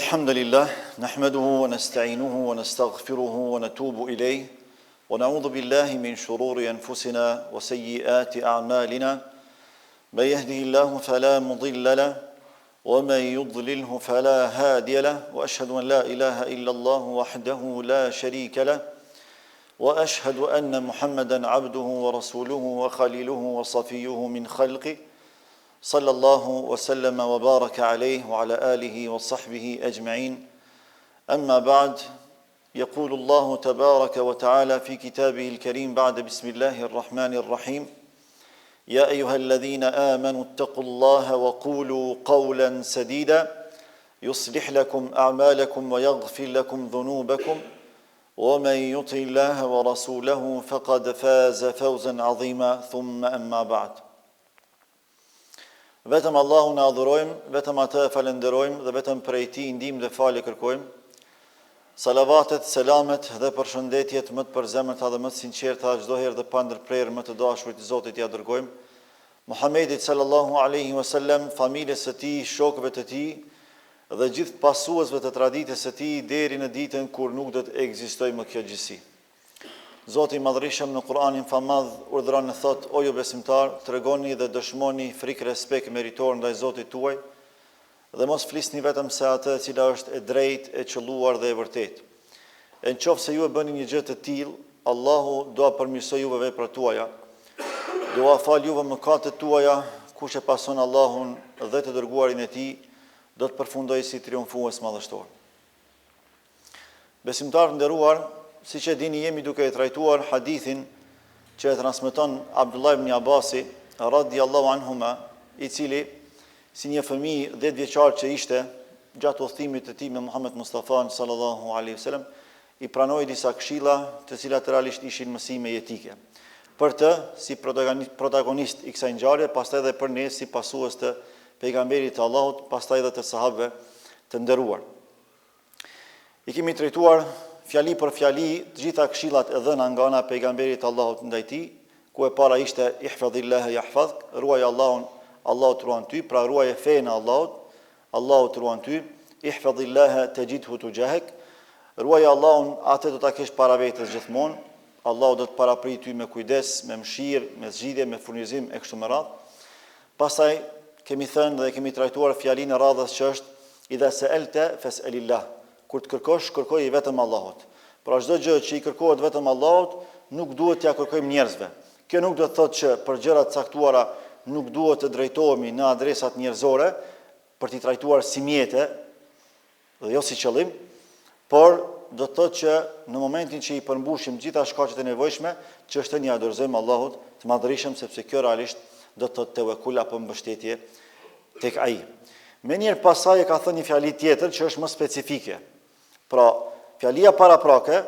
الحمد لله نحمده ونستعينه ونستغفره ونتوب إليه ونعوذ بالله من شرور أنفسنا وسيئات أعمالنا من يهده الله فلا مضل له ومن يضلله فلا هادي له وأشهد أن لا إله إلا الله وحده لا شريك له وأشهد أن محمدا عبده ورسوله وخليله وصفيه من خلقه صلى الله وسلم وبارك عليه وعلى آله وصحبه أجمعين أما بعد يقول الله تبارك وتعالى في كتابه الكريم بعد بسم الله الرحمن الرحيم يا أيها الذين آمنوا اتقوا الله وقولوا قولا سديدا يصلح لكم أعمالكم ويغفر لكم ذنوبكم ومن يطع الله ورسوله فقد فاز فوزا عظيما ثم أما بعد Vetëm Allahun e adhurojmë, vetëm atë e falenderojmë dhe vetëm prej tij ndihmë dhe falje kërkojmë. Salavatet, selamet dhe përshëndetjet më të përzemërta dhe më të sinqerta çdo herë dhe pa ndërprerje më të dashurit të Zotit ja dërgojmë Muhamedit sallallahu alaihi wasallam, familjes së tij, shokëve të tij dhe gjithë pasuesve të traditës së tij deri në ditën kur nuk do të ekzistojë më kjo gjësi. Zoti i Madhërisëm në Kur'anin famadh urdhëron e thot: O ju besimtar, tregoni dhe dëshmoni frikë respekt meritor ndaj Zotit tuaj dhe mos flisni vetëm se atë e cila është e drejtë, e qelluar dhe e vërtetë. E nëse ju e bëni një gjë të tillë, Allahu do ta përmirësojë juve veprat tuaja, do ta falë juve mëkatet tuaja. Kush e pason Allahun dhe të dërguarin e tij, do të përfundojë si triumfues madhështor. Besimtar nderuar, siç e dini, jemi duke e trajtuar hadithin që e transmeton Abdullah ibn Abbasi radhiyallahu anhuma, i cili si një fëmijë 10 vjeçar që ishte gjatë udhëtimit të tij me Muhammed Mustafa sallallahu alaihi wasallam, i pranoi disa këshilla të cilat realisht ishin mësime jetike. Për të si protagonist i kësaj ngjarje, pastaj edhe për ne si pasues të pejgamberit të Allahut, pastaj edhe të sahabëve të nderuar. I kemi trajtuar fjali për fjali të gjitha këshillat e dhëna nga ana e pejgamberit të Allahut ndaj tij, ku e para ishte ihfadhillaha yahfazk, ruaj Allahun, Allahu të ruan ty, pra ruaj fenë e Allahut, Allahu të ruan ty, ihfadhillaha tajidhu tujahak, ruaj Allahun, atë do ta kesh para vetes gjithmonë, Allahu do të paraprit ty me kujdes, me mëshirë, me zgjidhje, me furnizim e kështu me radhë. Pastaj kemi thënë dhe kemi trajtuar fjalinë e radhës që është idha sa'alta fas'alillah. Kur të kërkosh, kërkoj i vetëm Allahut. Pra çdo gjë që i kërkohet vetëm Allahut, nuk duhet t'ja kërkojmë njerëzve. Kjo nuk do të thotë që për gjëra të caktuara nuk duhet të drejtohemi në adresat njerëzore për t'i trajtuar si mjete dhe jo si qëllim, por do të thotë që në momentin që i përmbushim gjitha shkaqet e nevojshme, ç'është një adhurim Allahut të Madhërisëm, sepse kjo realisht do të thotë tevekul apo mbështetje tek ai. Me njerë pasaj e ka thënë një fjali tjetër që është më specifike. Pra, fjalia paraprake,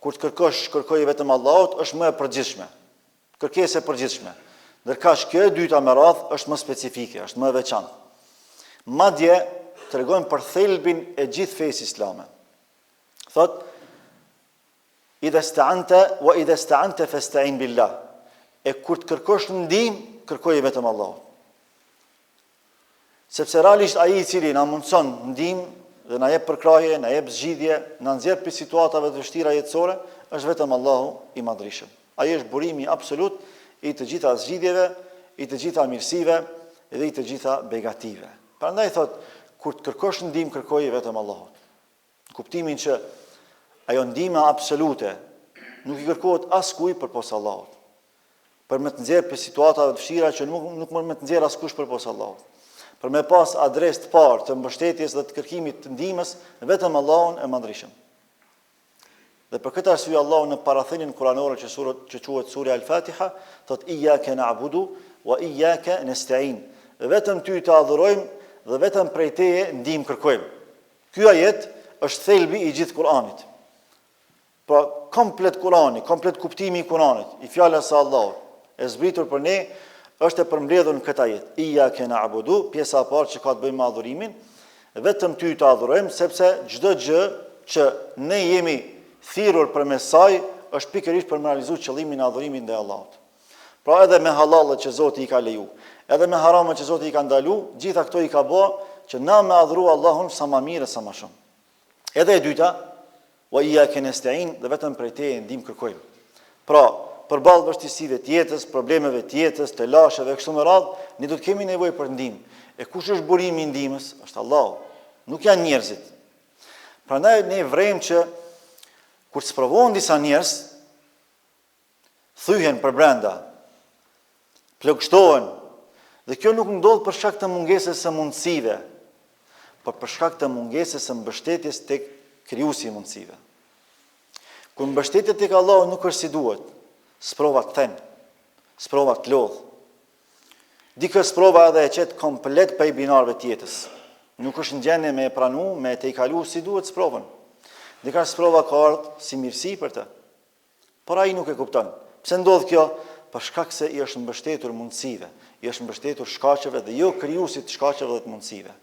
kur të kërkosh, kërkoj vetëm Allahut, është më e përgjithshme. Kërkesë e përgjithshme. Ndërkaq kjo e dyta me radhë është më specifike, është më e veçantë. Madje tregojmë për thelbin e gjithë fesë islame. Thot: idha sta'anta wa idha sta'anta fasta'in billah. E kur të kërkosh ndihmë, kërkoj vetëm Allahut. Sepse realisht ai i cili na mundson ndihmë dhe na jep përkrahje, na jep zgjidhje, na nxjerr prej situatave të vështira jetësore, është vetëm Allahu i Madhërisëm. Ai është burimi absolut i të gjitha zgjidhjeve, i të gjitha mirësive dhe i të gjitha begative. Prandaj thot, kur të kërkosh ndihmë, kërkoje vetëm Allahut. Kuptimin që ajo ndihma absolute nuk i kërkohet askujt përpos Allahut. Për me të nxjerr prej situatave të vështira që nuk mund me të nxjerr askush përpos Allahut. Për me pas adres të parë të mbështetjes dhe të kërkimit të ndihmës vetëm Allahun e Madhërisëm. Dhe për këtë arsye Allahu në parathënien kuranore që quhet Surja Al-Fatiha, thot: Iyyaka na'budu wa iyyaka nasta'in. Vetëm ty të adhurojmë dhe vetëm prej teje ndihmë kërkojmë. Ky ajet është thelbi i gjithë Kuranit. Pra komplet Kurani, komplet kuptimi i Kuranit, i fjalës së Allahut, e zbritur për ne, është e përmbledhur në këtë ajet. Iyyaka na'budu, pjesa e parë që ka të bëjë me adhurimin, vetëm ty të adhurojmë, sepse çdo gjë që ne jemi thirrur përmes saj është pikërisht për të realizuar qëllimin e adhurimit ndaj Allahut. Pra edhe me halallet që Zoti i ka leju, edhe me haramet që Zoti i ka ndalu, gjitha këto i ka bë që na me adhuru Allahun sa ma mire, sa ma shumë. Edhe e dyta, wa iyyaka nasta'in, dhe vetëm prej teje ndihmë kërkojmë. Pra, përballë vështirësive të jetës, problemeve të jetës, të lasheve kështu me radhë, ne do të kemi nevojë për ndihmë. E kush është burimi i ndihmës? Është Allahu. Nuk janë njerëzit. Prandaj ne vrejmë që kur sprovohen disa njerëz, thyhen për brenda, plagështohen, dhe kjo nuk ndodh për shkak të mungesës së mundësive, por për shkak të mungesës së mbështetjes tek krijuesi i mundësive. Kur mbështetja tek Allahu nuk është si duhet, sprova të then, sprova të lodh. Dikë sprova edhe e qet komplet pa i binarëve të jetës. Nuk është në gjendje me e pranu, me te i kalu si duhet sprovën. Dika sprova ka ardhur si mirësi për të. Por ai nuk e kupton. Pse ndodh kjo? Për shkak se i është mbështetur mundësive, i është mbështetur shkaqeve dhe jo krijuesit të shkaqeve dhe të mundësive.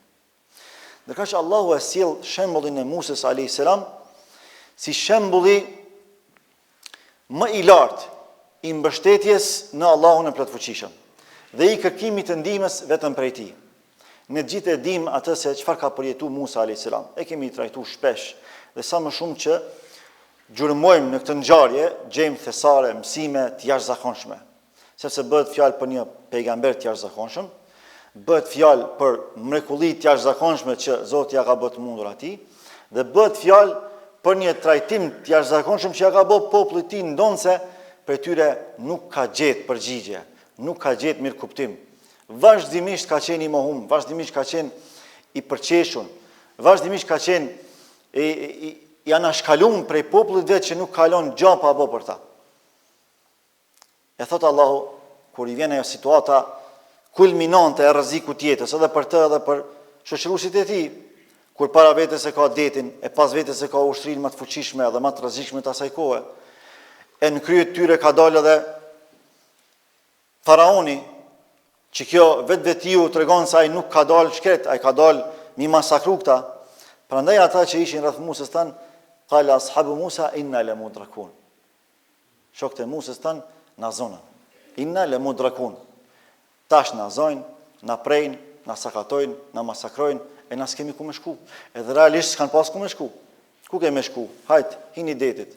Ndërka që Allahu e sjell shembullin e Musës a.s. si shembulli më i lartë i mbështetjes në Allahun e plotfuqishëm dhe i kërkimit të ndihmës vetëm prej tij. Ne gjithë e dim atë se çfarë ka përjetuar Musa a.s. E kemi trajtuar shpesh dhe sa më shumë që gjurmojmë në këtë ngjarje, gjejmë thesare, mësime të jashtëzakonshme. Sepse bëhet fjalë për një pejgamber të jashtëzakonshëm, bëhet fjalë për mrekulli të jashtëzakonshme që Zoti ja ka bërë të mundur atij, dhe bëhet fjalë për një trajtim të jashtëzakonshëm që ja ka bërë popullit të tij, ndonse për tyre nuk ka gjetë përgjigje, nuk ka gjetë mirë kuptim. Vazhdimisht ka qenë i mohum, vazhdimisht ka qenë i përqeshur, vazhdimisht ka qenë i anashkalum prej popullit vetë që nuk kalon gjapa apo për ta. E thot Allahu, kur i vjen ajo situata kulminante e rrezikut të jetës, edhe për të edhe për shoqëruesit e tij, kur para vetes e ka detin, e pas vetes e ka ushtrinë më të fuqishme dhe më të rrezikshme të asaj kohe. E në krye të tyre ka dalë edhe faraoni, që kjo vetiu tregon se ai nuk ka dalë shkret, ai ka dalë mi masakru këta. Prandaj ata që ishin rreth Musës tan, qala ashabu Musa inna lamudrakun. Shokët e Musës tan na zonën. Inna lamudrakun. Tash na zojnë, na prejnë, na sakatojnë, na masakrojnë, e na s'kemi ku me shku. Edhe realisht s'kan pas ku me shku. Ku ke me shku? Hajt, hini detit.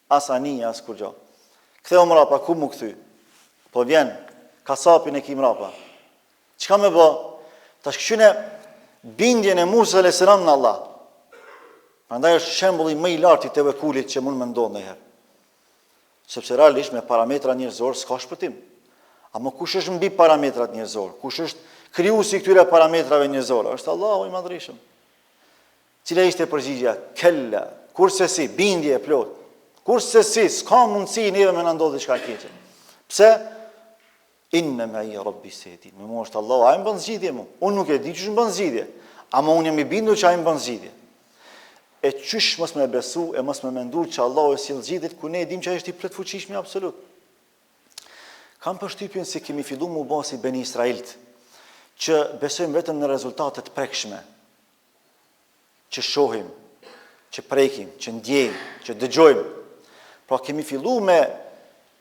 As anija, as kur gjo. Ktheu mrapa, ku mu kthy? Po vjen, kasapin e ki mrapa. Çka me bë? Tash këshyne bindjen e Musës a.s. në Allah. Prandaj është shembulli më i lartë i tevekulit që mund me ndodhë ndonjëherë. Sepse realisht me parametra njerëzor s'ka shpëtim. Ama kush është mbi parametrat njerëzor? Kush është krijuesi këtyre parametrave njerëzore? Është Allahu i Madhërisëm. Cila ishte përgjigjja? Kella. Kurse si, bindje e plot. Kurse si, s'ka mundësi neve me na ndodhë diçka keqe. Pse? Inna ma'i rabbi sayahdin. Me mua është Allahu, ai më bën zgjidhje mua. Unë nuk e di ç'është bën zgjidhje, ama unë jam i bindur që ai më bën zgjidhje. E çysh mos më besu e mos më mendu që Allahu e sjell zgjidhjet ku ne e dim që ai është i plotfuqishëm absolut. Kam përshtypjen se kemi filluar më bë si Beni Israilt, që besojmë vetëm në rezultate të prekshme, që shohim, që prekim, që ndjejmë, që dëgjojmë. Pra kemi filluar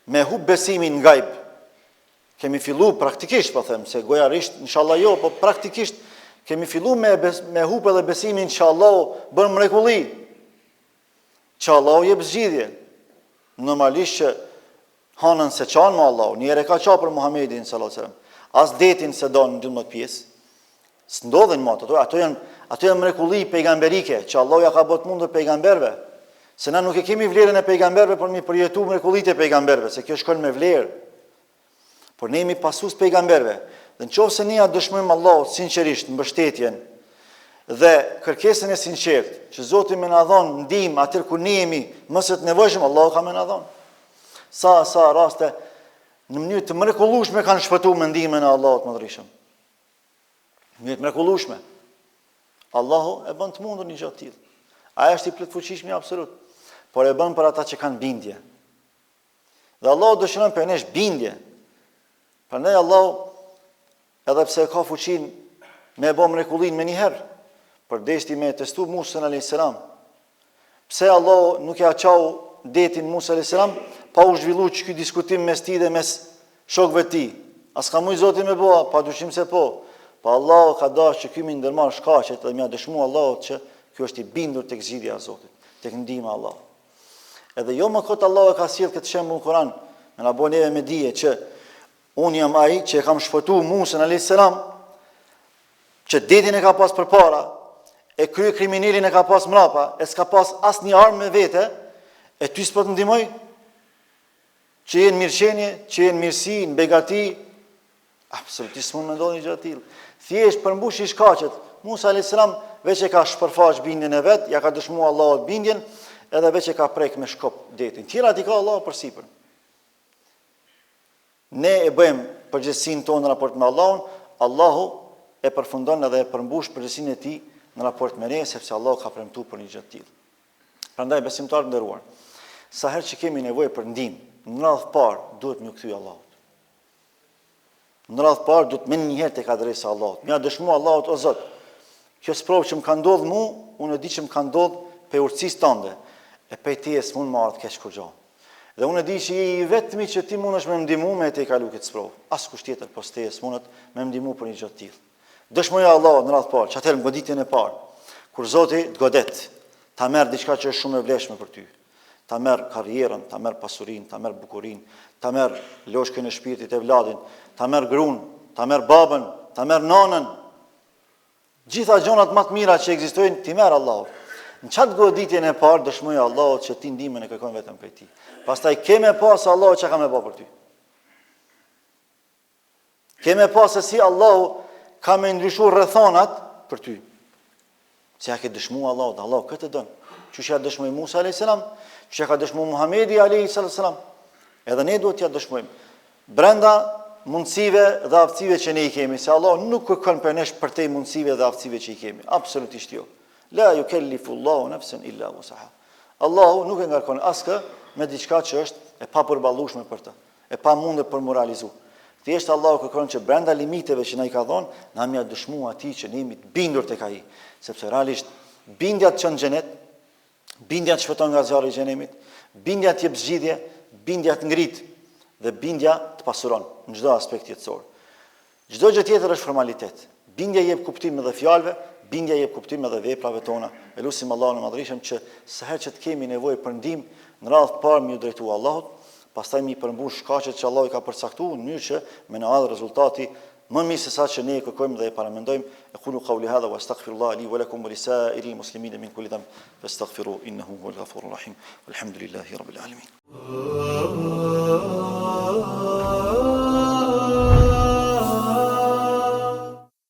me hub besimin nga gajb. Kemi fillu praktikisht, po them, se gojarisht, inshallah jo, po praktikisht kemi fillu me hup edhe besimin që Allah bën mrekulli, që Allah jep zgjidhje. Normalisht që hanën se qanë me Allah, njëre ka qa për Muhammedin sallallahu alaihi wasallam. As detin se donë në 12 pjesë, s'ndodhen më ato janë mrekulli pejgamberike, që Allah ja ka bët mundur pejgamberve. Se na nuk e kemi vlerën e pejgamberve, por mi përjetu mrekullit e pejgamberve, se kjo shkon me vlerë. Por ne jemi pasus pejgamberve. Dhe nëse ne ja dëshmojmë Allahut sinqerisht mbështetjen dhe kërkesën e sinqertë, që Zoti më na dhon ndihmë atë ku ne jemi më së nevojshëm, Allahu ka më na dhon. Sa raste në mënyrë të mrekullueshme kanë shpëtuar me ndihmën e Allahut më Madhërisëm. Në mënyrë të mrekullueshme. Allahu e bën të mundur një gjë të tillë. Ai është i plotfuqishëm absolut, por e bën për ata që kanë bindje. Dhe Allahu dëshiron për nesh bindje. Prandaj Allahu, edhe pse ka fuqinë me bë mrekullin me njëherë, për deshti me testu Musën a.s. Pse Allahu nuk ja qau detin Musë a.s. pa u zhvillu që ky diskutim mes tij dhe mes shokëve të tij. As ka mujt Zoti me bëa, pa dyshim se po Pa Allahu ka dashur që ky më ndërmarr shkaqet dhe më dëshmu Allahut që ky është i bindur tek zgjidhja e Zotit, tek ndihma e Allahut. Edhe jo më kot Allahu ka sjell këtë shembull në Kur'an, me na bën neve me dije që unë jam ai që e kam shpëtuar Musën alayhis salam, që detin e ka pas përpara, e krye kriminalin e ka pas mrapa, e s'ka pas asnjë armë me vete, e ty s'po të ndihmoj? Që jenë mirëqenie, që jenë mirësi, në begati, absolutisht s'mund me ndodhi një gjë të tillë. Thjesht përmbushi shkaqet. Musa alayhis salam veç e ka shpërfaq bindjen e vet, ja ka dëshmuar Allahut bindjen, edhe veç e ka prek me shkop detin. Tjerat i ka Allahu përsipër. Ne e bëjmë përgjegjësinë tonë në raport me Allahun, Allahu e përfundon edhe e përmbush përgjegjësinë e tij në raport me ne, sepse Allahu ka premtuar për një gjë të tillë. Prandaj besimtarë nderuar, sa herë që kemi nevojë për ndihmë, në radhë parë duhet më kthy Allahut. Në radhë parë duhet më njëherë tek adresa e Allahut. Mja dëshmu Allahut o Zot, kjo sprovë që më ka ndodhur mua, unë e di që më ka ndodhur pe urtësisë tënde, e pe ti s'mund më ardh keq kurrë. Dhe unë e di që je i vetmi që ti mundesh me ndihmu me te kalu këtë sprovë. Askush tjetër pos te s'mundet me ndihmu për një gjë të tillë. Dëshmoja Allahut në radhë parë, çatë në goditjen e parë, kur Zoti të godet, ta merr diçka që është shumë e vlefshme për ty. Ta merr karrierën, ta merr pasurinë, ta merr bukurinë, ta merr loshkën e shpirtit e vladin, ta merr gruan, ta merr babën, ta merr nanën. Gjitha gjonat më të mira që ekzistojnë ti merr Allahut. Në çat goditjen e parë dëshmoja Allahut që ti ndihmën e kërkon vetëm prej tij. Pastaj kemë pas Allahu çka ka më bë për ty. Kemë pas se si Allahu ka më ndryshuar rrethonat për ty. Se ja ke dëshmuar Allahut, Allahu këtë don. Çuçi ja dëshmoi Musa alayhis salam, çuçi ka dëshmuar Muhamedi alayhis salam. Edhe ne duhet t'ja dëshmojmë. Brenda mundësive dhe aftësive që ne i kemi, se Allah nuk kërkon për nesh për te mundësive dhe aftësive që i kemi. Absolutisht jo. La yukellifu Allahu nafsan illa wusaha. Allahu nuk e ngarkon askë me diçka që është e papërballueshme për të, e pamundur për moralizu. Thjesht Allahu kërkon që brenda limiteve që na i ka dhënë, na më dëshmuar atij që ne jemi të bindur tek ai, sepse realisht bindja të çon xhenet, bindja të shpëton nga zjarri i xhenemit, bindja të jep zgjidhje, bindja të ngrit dhe bindja të pasuron në çdo aspekt jetësor. Çdo gjë tjetër është formalitet. Bindja jep kuptim edhe fjalëve, bindja jep kuptim edhe veprave tona. Elusim Allahun e Madhërisëm që sa herë që të kemi nevojë për ndihmë, në radhë të parë më drejtuar Allahut, pastaj mi përmbush shkaqet që Allahu ka përcaktuar në mënyrë që me në ardh rezultati më mirë se sa që ne e kërkojmë dhe e paramendojmë. Aqulu qawli hadha wa astaghfirullah li wa lakum wa lisa'iril muslimin min kulli dhanb fastaghfiru innahu huwal ghafurur rahim. Walhamdulillahi rabbil alamin.